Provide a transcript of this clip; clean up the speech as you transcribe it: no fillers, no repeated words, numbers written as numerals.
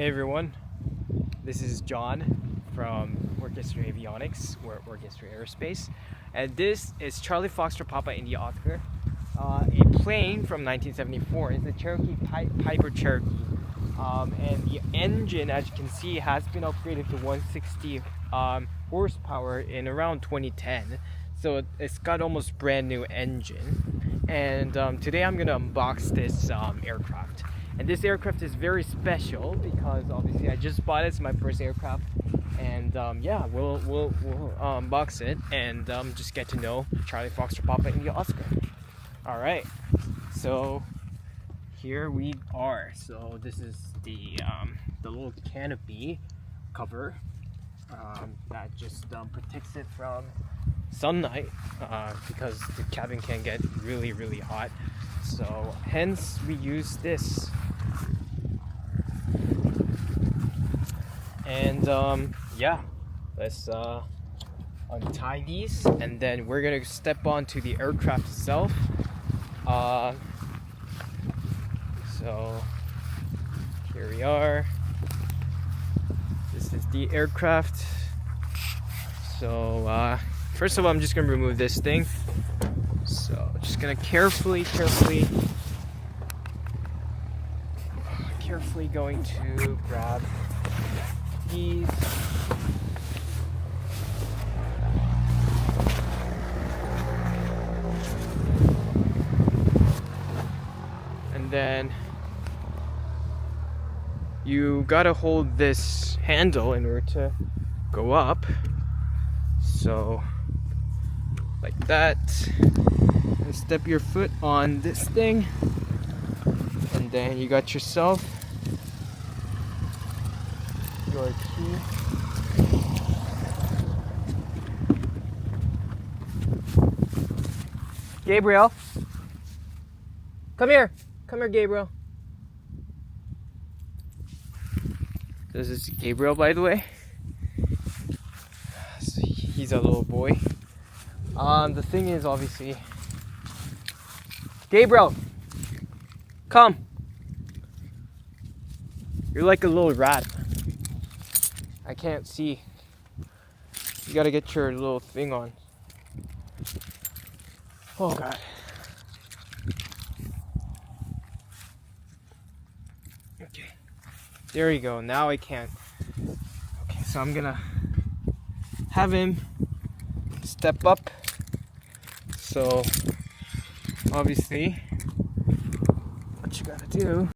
Hey everyone, this is John from Work History Avionics, or Work History Aerospace, and this is Charlie Foxtrot Papa India Oscar, a plane from 1974. It's a Cherokee Piper Cherokee, and the engine, as you can see, has been upgraded to 160 horsepower in around 2010. So it's got almost brand new engine, and today I'm gonna unbox this aircraft. And this aircraft is very special because obviously I just bought it. It's my first aircraft, and yeah, we'll unbox it and just get to know Charlie Foxtrot Papa India Oscar. All right, so here we are. So this is the little canopy cover that just protects it from sunlight because the cabin can get really hot. So hence we use this. And yeah, let's untie these, and then we're gonna step onto the aircraft itself. So here we are. This is the aircraft. So first of all, I'm just gonna remove this thing. So just gonna carefully going to grab these. And then you gotta hold this handle in order to go up. So like that. And step your foot on this thing, and then you got yourself your key. Gabriel, come here, Gabriel. This is Gabriel, by the way. So he's a little boy. The thing is, obviously, Gabriel, come. You're like a little rat. I can't see. You gotta get your little thing on. Oh God. Okay. There you go. Now I can't. Okay, so I'm gonna have him step up. So obviously, what you gotta do